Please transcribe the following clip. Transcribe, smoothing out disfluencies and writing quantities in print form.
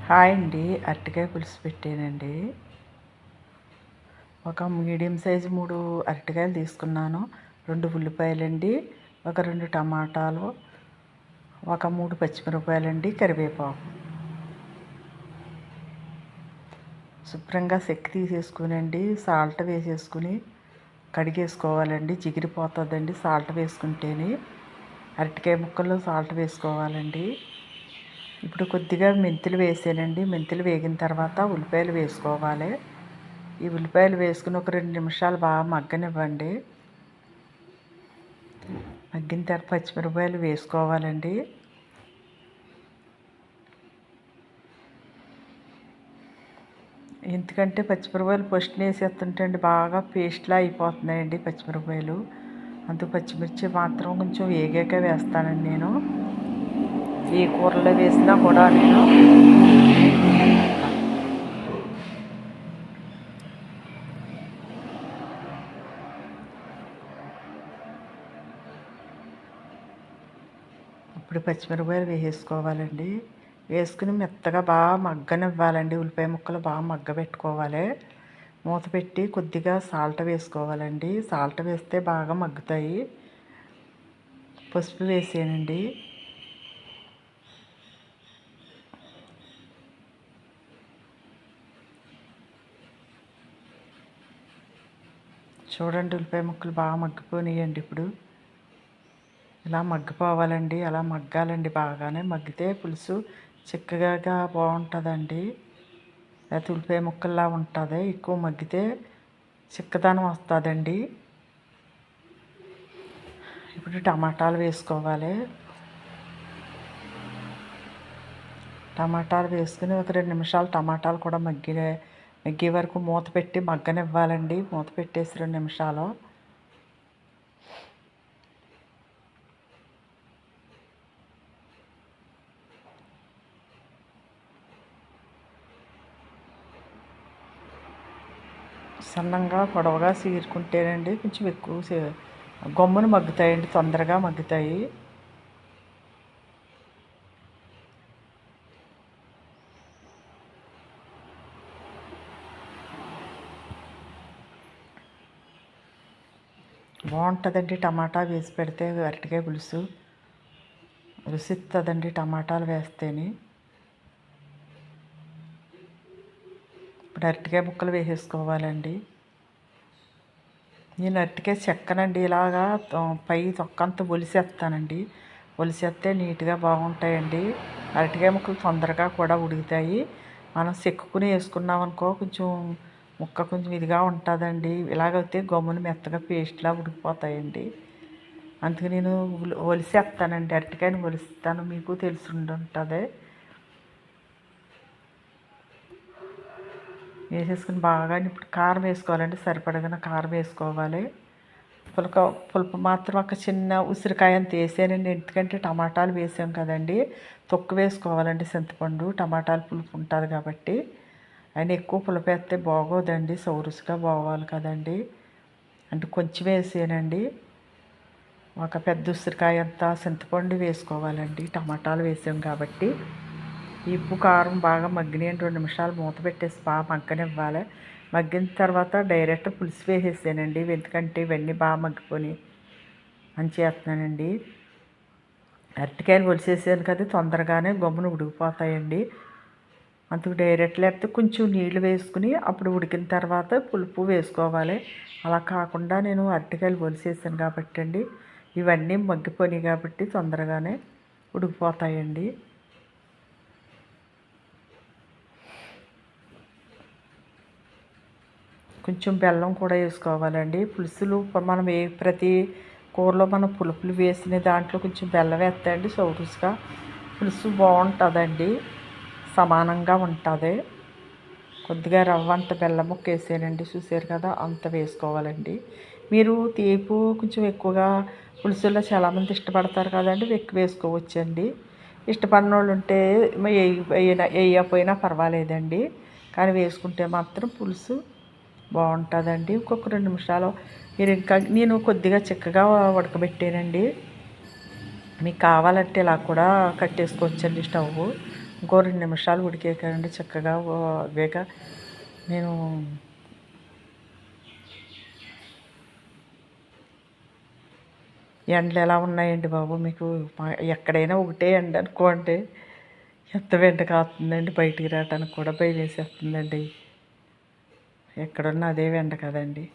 Hi అండి. అరటికాయ పులుసు పెట్టానండి. ఒక మీడియం సైజు 3 అరటికాయలు తీసుకున్నాను. 2 ఉల్లిపాయలండి, ఒక 2 టమాటాలు, ఒక 3 పచ్చిమిరపకాయలండి, కరివేపాకు. శుభ్రంగా చెక్కు తీసేసుకునండి, సాల్ట్ వేసేసుకుని కడిగేసుకోవాలండి. జిగిరిపోతుందండి సాల్ట్ వేసుకుంటేనే. అరటికాయ ముక్కల్లో సాల్ట్ వేసుకోవాలండి. ఇప్పుడు కొద్దిగా మెంతులు వేసానండి. మెంతులు వేగిన తర్వాత ఉల్లిపాయలు వేసుకోవాలి. ఈ ఉల్లిపాయలు వేసుకుని ఒక 2 నిమిషాలు బాగా మగ్గనివ్వండి. మగ్గిన తర్వాత పచ్చిమిరపకాయలు వేసుకోవాలండి. ఎందుకంటే పచ్చిమిరపకాయలు ఫస్ట్ వేసేస్తుంటే అండి బాగా పేస్ట్లా అయిపోతున్నాయండి పచ్చిమిరపకాయలు. అందుకు పచ్చిమిర్చి మాత్రం కొంచెం వేగాక వేస్తానండి నేను. ఏ కూరలో వేసినా కూడా నేను ఇప్పుడు పచ్చిమిరపకాయలు వేసేసుకోవాలండి. వేసుకుని మెత్తగా బాగా మగ్గనివ్వాలండి. ఉల్లిపాయ ముక్కలు బాగా మగ్గబెట్టుకోవాలి. మూత పెట్టి కొద్దిగా సాల్ట్ వేసుకోవాలండి. సాల్ట్ వేస్తే బాగా మగ్గుతాయి. పసుపు వేసానండి. చూడండి, ఉల్లిపాయ ముక్కలు బాగా మగ్గిపోయినాయండి. ఇప్పుడు ఇలా మగ్గిపోవాలండి. అలా మగ్గాలండి. బాగానే మగ్గితే పులుసు చిక్కగా బాగుంటుందండి. లేకపోతే ఉల్లిపాయ ముక్కల్లా ఉంటుంది. ఎక్కువ మగ్గితే చిక్కదనం వస్తుందండి. ఇప్పుడు టమాటాలు వేసుకోవాలి. టమాటాలు వేసుకుని ఒక 2 నిమిషాలు టమాటాలు కూడా మగ్గే వరకు మూత పెట్టి మగ్గనివ్వాలండి. మూత పెట్టేసి 2 నిమిషాలు. సన్నంగా పొడవుగా చీరుకుంటేనండి కొంచెం ఎక్కువ గమ్మున మగ్గుతాయండి, తొందరగా మగ్గుతాయి. బాగుంటుందండి టమాటా వేసి పెడితే అరటికాయ పులుసు. రుచి ఇస్తుందండి టమాటాలు వేస్తేనే. ఇప్పుడు అరటికాయ ముక్కలు వేసేసుకోవాలండి. నేను అరటికాయ చెక్కనండి, ఇలాగా పై తొక్కంతా ఒలిసేస్తానండి. ఒలిసేస్తే నీట్గా బాగుంటాయండి. అరటికాయ ముక్కలు తొందరగా కూడా ఉడుకుతాయి. మనం చెక్కుకుని వేసుకున్నామనుకో కొంచెం ముక్క కొంచెం ఇదిగా ఉంటుందండి. ఇలాగైతే గమ్మున మెత్తగా పేస్ట్లా ఉడికిపోతాయండి. అందుకే నేను ఒలిసేస్తానండి. అరటికాయని ఒలిస్తాను, మీకు తెలిసి ఉంటుంది. వేసేసుకుని బాగా ఇప్పుడు కారం వేసుకోవాలండి. సరిపడగా కారం వేసుకోవాలి. పులుపు మాత్రం ఒక చిన్న ఉసిరికాయ అంత వేసానండి. ఎందుకంటే టమాటాలు వేసాం కదండి, తొక్కు వేసుకోవాలండి. చింతపండు టమాటాలు పులుపు ఉంటుంది కాబట్టి. ఆయన ఎక్కువ పులుపు వేస్తే బాగోదండి, సౌరుసుగా బాగోవాలి కదండి. అంటే కొంచెం వేసానండి. ఒక పెద్ద ఉసిరికాయ అంతా చింతపండు వేసుకోవాలండి. టమాటాలు వేసాం కాబట్టి. ఈ ఉప్పు కారం బాగా మగ్గినాయి. 2 నిమిషాలు మూత పెట్టేసి బాగా మగ్గనివ్వాలి. మగ్గిన తర్వాత డైరెక్ట్ పులుసు వేసేసానండి. ఎందుకంటే ఇవన్నీ బాగా మగ్గిపోయి అని చేస్తున్నానండి. అరటికాయలు ఒలిసేసాను కదా, తొందరగానే గమ్మున ఉడికిపోతాయండి. అందుకు డైరెక్ట్ లేకపోతే కొంచెం నీళ్లు వేసుకుని అప్పుడు ఉడికిన తర్వాత పులుపు వేసుకోవాలి. అలా కాకుండా నేను అరటికాయలు ఒలిసేసాను కాబట్టి అండి, ఇవన్నీ మగ్గిపోయినాయి కాబట్టి తొందరగానే ఉడికిపోతాయండి. కొంచెం బెల్లం కూడా వేసుకోవాలండి. పులుసులు మనం ప్రతి కూరలో మనం పులుపులు వేసిన దాంట్లో కొంచెం బెల్లం వేస్తాయండి. సౌరుసుగా పులుసు బాగుంటుందండి, సమానంగా ఉంటుంది. కొద్దిగా రవ్వ అంత బెల్లం ముక్క వేసానండి. చూసారు కదా, అంత వేసుకోవాలండి. మీరు తీపు కొంచెం ఎక్కువగా పులుసుల్లో చాలామంది ఇష్టపడతారు కదండి, ఎక్కువ వేసుకోవచ్చండి. ఇష్టపడిన వాళ్ళు ఉంటే వేయకపోయినా పర్వాలేదండి, కానీ వేసుకుంటే మాత్రం పులుసు బాగుంటుందండి. ఇంకొక 2 నిమిషాలు మీరు ఇంకా నేను కొద్దిగా చిక్కగా ఉడకబెట్టానండి. మీకు కావాలంటే ఇలా కూడా కట్టేసుకోవచ్చండి స్టవ్. ఇంకో 2 నిమిషాలు ఉడికేకండి చక్కగా వేగ నేను ఎండలు ఎలా ఉన్నాయండి బాబు మీకు ఎక్కడైనా ఒకటే ఎండ అనుకోండి ఎంత వెంట కాస్తుందండి బయటికి రావడానికి కూడా భయం వేసేస్తుందండి ఎక్కడున్నా అదే ఎండ కదండి